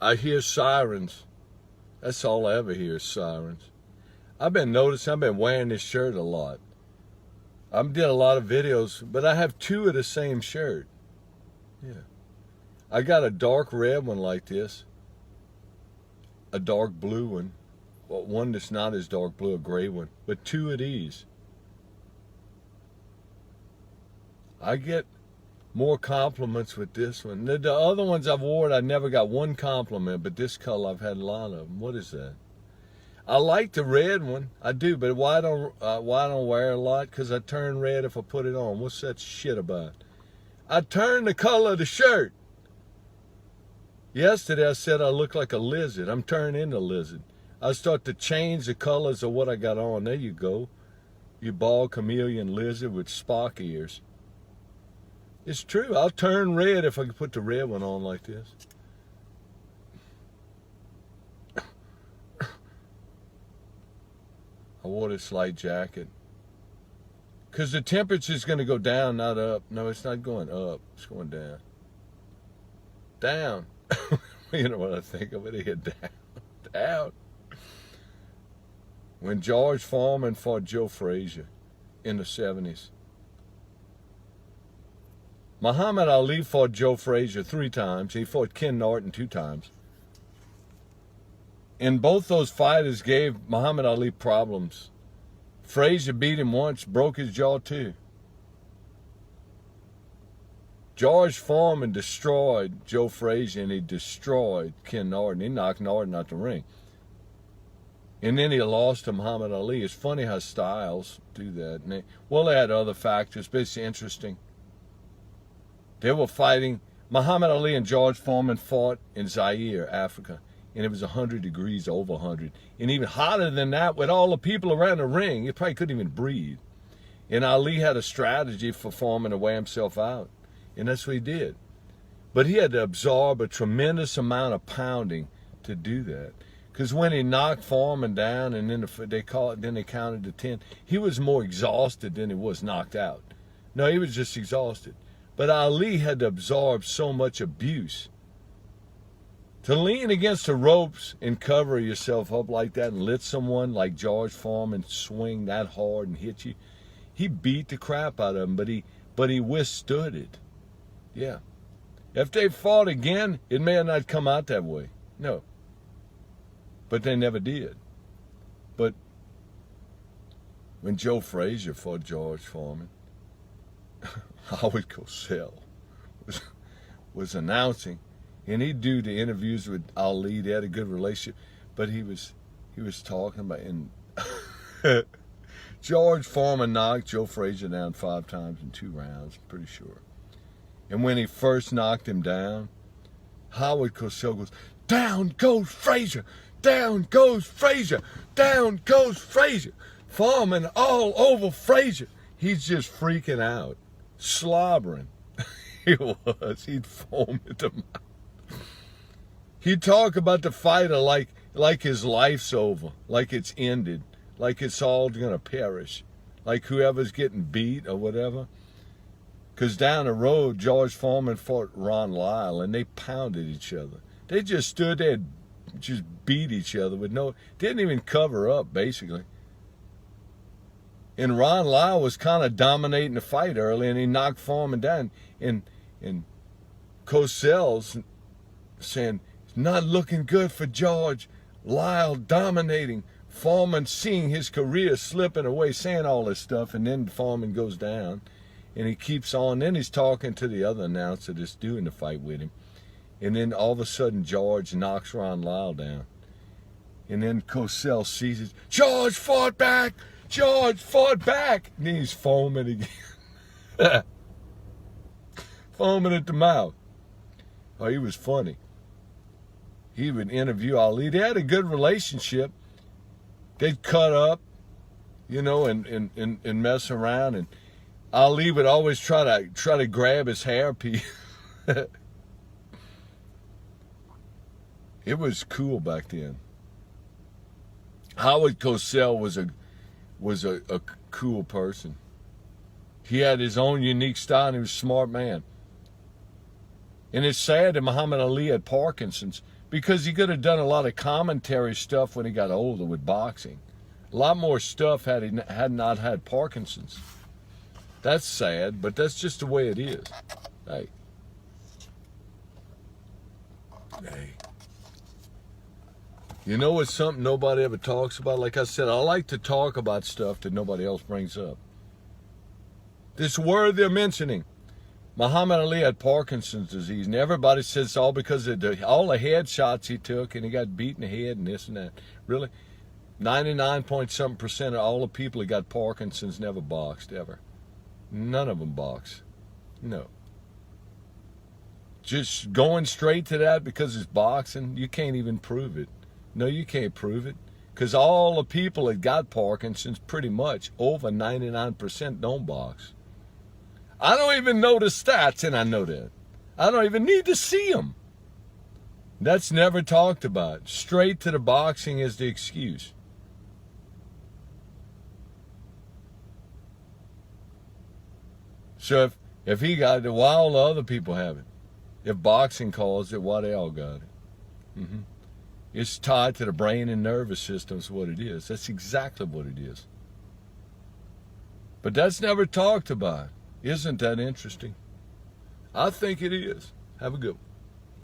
I hear sirens. That's all I ever hear is sirens. I've been noticing, I've been wearing this shirt a lot. I did a lot of videos, but I have two of the same shirt. Yeah. I got a dark red one like this, a dark blue one, well, one that's not as dark blue, a gray one, but two of these. I get more compliments with this one. The other ones I've worn, I never got one compliment, but this color I've had a lot of them. What is that? I like the red one, I do, but why I don't wear it a lot? Because I turn red if I put it on. What's that shit about? I turn the color of the shirt. Yesterday I said I look like a lizard. I'm turning into a lizard. I start to change the colors of what I got on. There you go. You bald chameleon lizard with Spock ears. It's true. I'll turn red if I can put the red one on like this. I wore this light jacket. Because the temperature's going to go down, not up. No, it's not going up. It's going down. Down. You know what I think of it here? Down. Down. When George Foreman fought Joe Frazier in the 70s. Muhammad Ali fought Joe Frazier 3 times. He fought Ken Norton 2 times. And both those fighters gave Muhammad Ali problems. Frazier beat him once, broke his jaw too. George Foreman destroyed Joe Frazier, and he destroyed Ken Norton. He knocked Norton out the ring. And then he lost to Muhammad Ali. It's funny how styles do that. And they had other factors, but it's interesting. They were fighting. Muhammad Ali and George Foreman fought in Zaire, Africa. And it was 100 degrees, over 100. And even hotter than that with all the people around the ring. You probably couldn't even breathe. And Ali had a strategy for Foreman to wear himself out. And that's what he did. But he had to absorb a tremendous amount of pounding to do that. Because when he knocked Foreman down and then they counted to 10, he was more exhausted than he was knocked out. No, he was just exhausted. But Ali had to absorb so much abuse. To lean against the ropes and cover yourself up like that and let someone like George Foreman swing that hard and hit you, he beat the crap out of him, but he withstood it. Yeah. If they fought again, it may have not come out that way. No. But they never did. But when Joe Frazier fought George Foreman, Howard Cosell was announcing, and he'd do the interviews with Ali. They had a good relationship, but he was talking about, and George Foreman knocked Joe Frazier down 5 times in 2 rounds, I'm pretty sure. And when he first knocked him down, Howard Cosell goes, "Down goes Frazier! Down goes Frazier! Down goes Frazier!" Foreman all over Frazier. He's just freaking out, slobbering. He was. He'd foam at the mouth. He'd talk about the fighter like his life's over, like it's ended, like it's all going to perish, like whoever's getting beat or whatever. Because down the road, George Foreman fought Ron Lyle, and they pounded each other. They just stood there and just beat each other didn't even cover up, basically. And Ron Lyle was kind of dominating the fight early, and he knocked Foreman down. And Cosell's saying, "It's not looking good for George. Lyle dominating. Foreman seeing his career slipping away," saying all this stuff, and then Foreman goes down. And he keeps on. Then he's talking to the other announcer that's doing the fight with him. And then all of a sudden, George knocks Ron Lyle down. And then Cosell sees it. "George fought back! George fought back!" And then he's foaming again. Foaming at the mouth. Oh, he was funny. He would interview Ali. They had a good relationship. They'd cut up, and mess around. And Ali would always try to grab his hairpiece. It was cool back then. Howard Cosell was a cool person. He had his own unique style, and he was a smart man. And it's sad that Muhammad Ali had Parkinson's, because he could have done a lot of commentary stuff when he got older with boxing. A lot more stuff had he had not had Parkinson's. That's sad, but that's just the way it is. Hey. Hey. You know what's something nobody ever talks about? Like I said, I like to talk about stuff that nobody else brings up. This worthy of mentioning. Muhammad Ali had Parkinson's disease, and everybody says it's all because of all the headshots he took, and he got beat in the head and this and that. Really? 99.something% of all the people that got Parkinson's never boxed, ever. None of them box. No. Just going straight to that because it's boxing, you can't even prove it. No, you can't prove it. Because all the people that got Parkinson's, pretty much, over 99% don't box. I don't even know the stats, and I know that. I don't even need to see them. That's never talked about. Straight to the boxing is the excuse. So if he got it, why all the other people have it? If boxing caused it, why they all got it? It's tied to the brain and nervous system is what it is. That's exactly what it is. But that's never talked about. Isn't that interesting? I think it is. Have a good one.